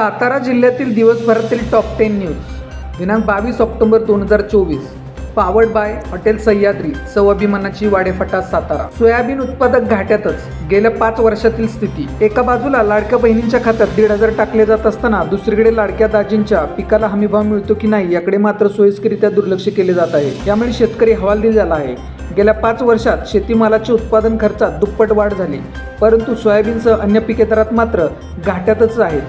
सातारा जिल्ह्यातील दिवसभरातील top 10 news दिनांक 22 October 2024. Powered by hotel Sahyadri, स्वाभिमानाची वाडेफाटा सातारा. सोयाबीन उत्पादक घाट्यातच गेल्या 5 वर्षातील स्थिती. एका बाजूला लाडक्या बहिणींच्या खात्यात 1,500 टाकले जात असताना दुसरीकडे लाडक्या दाजींच्या पिकाला हमीभाव मिळतो की नाही याकडे मात्र सोयीस्करित्या दुर्लक्ष केले जात आहे. यामुळे शेतकरी हवालदिल झाला आहे. गेल्या 5 वर्षात शेतीमालाचे उत्पादन खर्चात दुप्पट वाढ झाली, परंतु सोयाबीनसह अन्य पिके दरात मात्र घाट्यातच आहेत.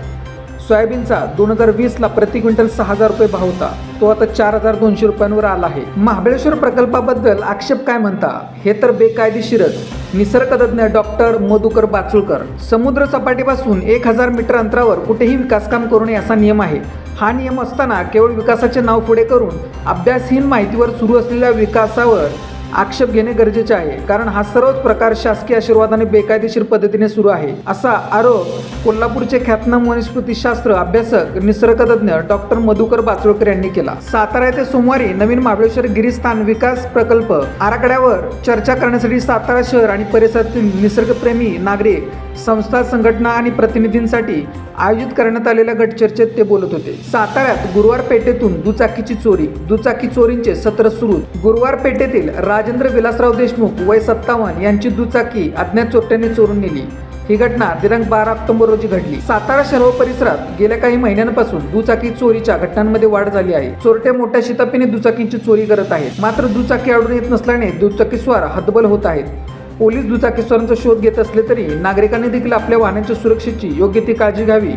सोयाबीनचा 2020ला प्रति क्विंटल 6,000 रुपये भाव होता, तो आता 4,200 रुपयांवर आला आहे. महाबळेश्वर प्रकल्पाबद्दल आक्षेप काय म्हणता? हे तर बेकायदेशीरच. निसर्गतज्ञ डॉक्टर मधुकर बाचुळकर. समुद्र सपाटीपासून 1,000 मीटर अंतरावर कुठेही विकासकाम करू नये असा नियम आहे. हा नियम असताना केवळ विकासाचे नाव पुढे करून अभ्यासहीन माहितीवर सुरू असलेल्या विकासावर आक्षेप घेणे गरजेचे आहे, कारण हा सर्वच प्रकार शासकीय आशीर्वादाने बेकायदेशीर पद्धतीने सुरू आहे, असा आरोप कोल्हापूरचे ख्यातनाम वनस्पतीशास्त्र अभ्यासक निसर्गतज्ञ डॉक्टर मधुकर बाचुळकर यांनी केला. सातारा येथे सोमवारी नवीन महाबळेश्वर गिरीस्थान विकास प्रकल्प आराखड्यावर चर्चा करण्यासाठी सातारा शहर आणि परिसरातील निसर्गप्रेमी नागरिक, संस्था, संघटना आणि प्रतिनिधींसाठी आयोजित करण्यात आलेल्या गटचर्चेत ते बोलत होते. साताऱ्यात गुरुवार पेठेतून दुचाकीची चोरी. दुचाकी चोरींचे सत्र सुरू. गुरुवार पेठेतील राजेंद्र विलासराव देशमुख वय 57 यांची दुचाकी अज्ञात चोरट्यांनी चोरून नेली. ही घटना दिनांक 12 ऑक्टोबर रोजी घडली. सातारा शहर व परिसरात गेल्या काही महिन्यांपासून दुचाकी चोरीच्या घटनांमध्ये वाढ झाली आहे. चोरटे मोठ्या शिताफीने दुचाकींची चोरी करत आहेत, मात्र दुचाकी आढळून येत नसल्याने दुचाकीस्वार हतबल होत आहेत. पोलीस दुचाकीस्वारांचा शोध घेत असले तरी नागरिकांनी देखील आपल्या वाहनांच्या सुरक्षेची योग्य ती काळजी घ्यावी,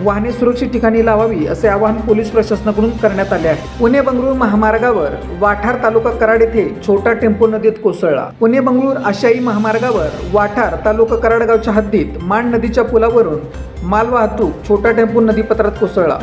वाहने सुरक्षित ठिकाणी लावावी असे आवाहन पोलीस प्रशासनाकडून करण्यात आले आहे. पुणे-बंगळूर महामार्गावर वाठार तालुका कराड येथे छोटा टेम्पो नदीत कोसळला. पुणे-बंगळूर आशियाई महामार्गावर वाठार तालुका कराड गावच्या हद्दीत माण नदीच्या पुलावरून मालवाहतूक छोटा टेम्पो नदीपात्रात कोसळला.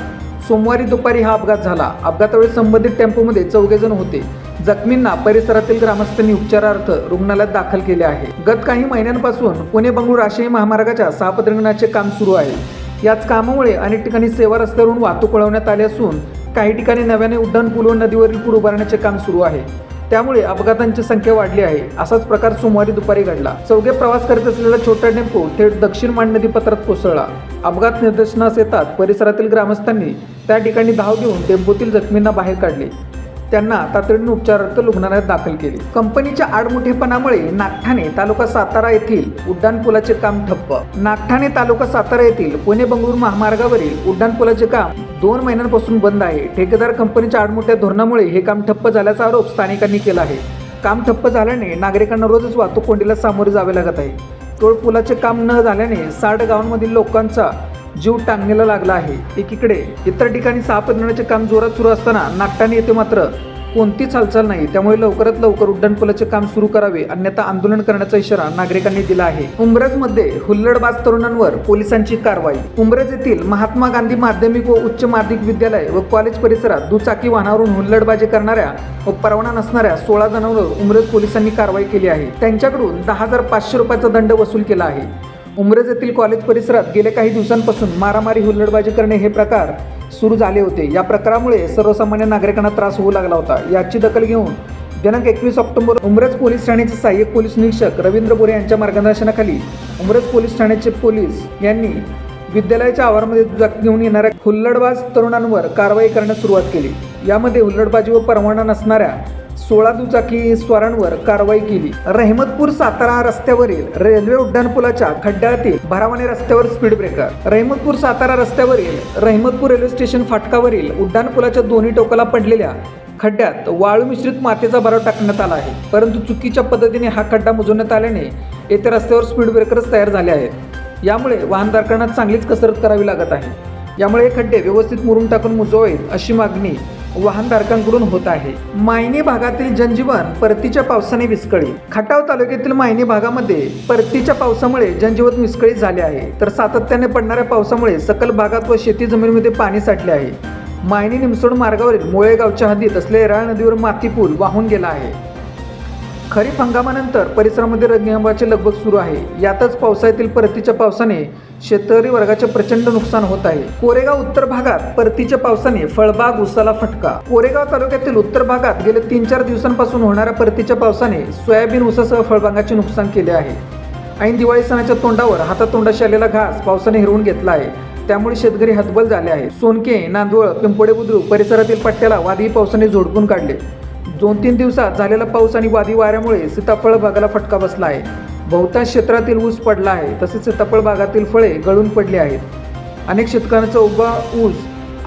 सोमवारी दुपारी हा अपघात झाला. अपघातावेळी संबंधित टेम्पोमध्ये 4 जण होते. जखमींना परिसरातील ग्रामस्थांनी उपचारार्थ रुग्णालयात दाखल केले आहे. गत काही महिन्यांपासून पुणे-बंगळूर आशियाई महामार्गाच्या सहापदरीकरणाचे काम सुरू आहे. याच कामामुळे अनेक ठिकाणी सेवा रस्त्यावरून वाहतूक वळवण्यात आली असून काही ठिकाणी नव्याने उड्डाण पूल व नदीवरील पूल उभारण्याचे काम सुरू आहे. त्यामुळे अपघातांची संख्या वाढली आहे. असाच प्रकार सोमवारी दुपारी घडला. 4 प्रवास करत असलेला छोटा टेम्पो थेट दक्षिण माण नदीपात्रात कोसळला. अपघात निदर्शनास येतात परिसरातील ग्रामस्थांनी त्या ठिकाणी धाव घेऊन टेम्पोतील जखमींना बाहेर काढले. त्यांना तातडीने उपचारार्थ रुग्णालयात दाखल केले. कंपनीच्या आडमुठेपणामुळे नागठाणे तालुका सातारा येथील उड्डाणपुलाचे काम ठप्प. नागठाणे तालुका सातारा येथील पुणे-बंगळूर महामार्गावरील उड्डाणपुलाचे काम 2 महिन्यांपासून बंद आहे. ठेकेदार कंपनीच्या आडमुठ्या धोरणामुळे हे काम ठप्प झाल्याचा आरोप स्थानिकांनी केला आहे. काम ठप्प झाल्याने नागरिकांना रोजच वाहतूक कोंडीला सामोरे जावे लागत आहे. केवळ पुलाचे काम न झाल्याने 60 गावांमधील लोकांचा जीव टांगणीला लागला आहे. एकीकडे इतर ठिकाणी सहापदरीकरणाचे काम जोरात सुरू असताना नागठाणे येथे मात्र कोणतीच हालचाल नाही. त्यामुळे लवकरात लवकर उड्डाणपुलाचे काम सुरू करावे, अन्यथा आंदोलन करण्याचा इशारा नागरिकांनी दिला आहे. उंब्रजमध्ये हुल्लडबाज तरुणांवर पोलिसांची कारवाई. उंब्रज येथील महात्मा गांधी माध्यमिक व उच्च माध्यमिक विद्यालय व कॉलेज परिसरात दुचाकी वाहनावरून हुल्लडबाजी करणाऱ्या व परवाना नसणाऱ्या 16 जणांवर उंब्रज पोलिसांनी कारवाई केली आहे. त्यांच्याकडून 10,500 रुपयाचा दंड वसूल केला आहे. उंब्रज येथील कॉलेज परिसरात गेल्या काही दिवसांपासून मारामारी, हुल्लडबाजी करणे हे प्रकार सुरू झाले होते. या प्रकारामुळे सर्वसामान्य नागरिकांना त्रास होऊ लागला होता. याची दखल घेऊन दिनांक 21 ऑक्टोबर उंब्रज पोलीस ठाण्याचे सहाय्यक पोलीस निरीक्षक रवींद्र बोरे यांच्या मार्गदर्शनाखाली उंब्रज पोलीस ठाण्याचे पोलीस यांनी विद्यालयाच्या आवारामध्ये दुचाकी घेऊन येणाऱ्या हुल्लडबाज तरुणांवर कारवाई करण्यास सुरुवात केली. यामध्ये हुल्लडबाजी व परवाना नसणाऱ्या 16 दुचाकी स्वारांवर कारवाई केली. रहमतपूर सातारा रस्त्यावरील रेल्वे उड्डाणपुलाच्या खड्ड्यातील भरावाने रस्त्यावर स्पीड ब्रेकर. रहमतपूर सातारा रस्त्यावरील रहमतपूर रेल्वे स्टेशन फाटकावरील उड्डाणपुलाच्या दोन्ही टोकाला पडलेल्या खड्ड्यात वाळू मिश्रित मातीचा भराव टाकण्यात आला आहे, परंतु चुकीच्या पद्धतीने हा खड्डा बुजवण्यात आल्याने येथे रस्त्यावर स्पीड ब्रेकर्स तयार झाले आहेत. यामुळे वाहनधारकांना चांगलीच कसरत करावी लागत आहे. यामुळे हे खड्डे व्यवस्थित मुरुम टाकून मुजवावेत अशी मागणी वाहनधारकांकडून होत आहे. मायनी भागातील जनजीवन परतीच्या पावसाने विस्कळीत. खटाव तालुक्यातील मायनी भागामध्ये परतीच्या पावसामुळे जनजीवन विस्कळीत झाले आहे, तर सातत्याने पडणाऱ्या पावसामुळे सकल भागात व शेती जमिनीमध्ये पाणी साठले आहे. मायनी निमसोड मार्गावरील मोळे गावच्या हद्दीत असलेल्या येराळ नदीवर माती पूल वाहून गेला आहे. खरीप हंगामानंतर परिसरामध्ये रंगीबाचे लगबग सुरू आहे. यातच पावसाळ्यातील परतीच्या पावसाने शेतकरी वर्गाचे प्रचंड नुकसान होत आहे. कोरेगाव उत्तर भागात परतीच्या पावसाने फळबाग ऊसाला फटका. कोरेगाव तालुक्यातील उत्तर भागात गेल्या 3-4 दिवसांपासून होणाऱ्या परतीच्या पावसाने सोयाबीन ऊसासह फळबागाचे नुकसान केले आहे. ऐन दिवाळी सणाच्या तोंडावर हातातोंडाशी आलेला घास पावसाने हिरवून घेतला आहे. त्यामुळे शेतकरी हतबल झाले आहे. सोनके, नांदवळ, पिंपोडे बुद्रुक परिसरातील पट्ट्याला वादळी पावसाने झोडपून काढले. 2-3 दिवसात झालेला पाऊस आणि वादळी वाऱ्यामुळे सीताफळ बागाला फटका बसला आहे. बहुतांश क्षेत्रातील ऊस पडला आहे. तसेच सीताफळ बागातील फळे गळून पडली आहेत. अनेक शेतकऱ्यांचा उभा ऊस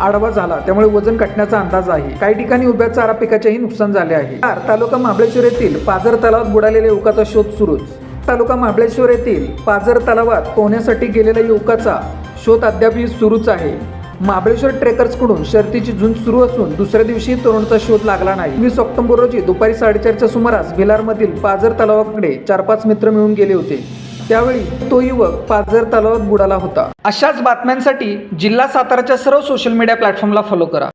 आडवा झाला, त्यामुळे वजन घटण्याचा अंदाज आहे. काही ठिकाणी उभ्या चारा पिकाचेही नुकसान झाले आहे. तालुका महाबळेश्वर येथील पाझर तलावात बुडालेल्या युवकाचा शोध सुरूच. तालुका महाबळेश्वर येथील पाझर तलावात पोहण्यासाठी गेलेल्या युवकाचा शोध अद्यापही सुरूच आहे. महाबळेश्वर ट्रेकर्सकडून शर्तीची झुंज सुरू असून दुसऱ्या दिवशी तरुणाचा शोध लागला नाही. 20 ऑक्टोबर रोजी दुपारी 4:30च्या सुमारास भिलारमधील पाझर तलावाकडे 4-5 मित्र मिळून गेले होते. त्यावेळी तो युवक पाझर तलावात बुडाला होता. अशाच बातम्यांसाठी जिल्हा साताराच्या सर्व सोशल मीडिया प्लॅटफॉर्मला फॉलो करा.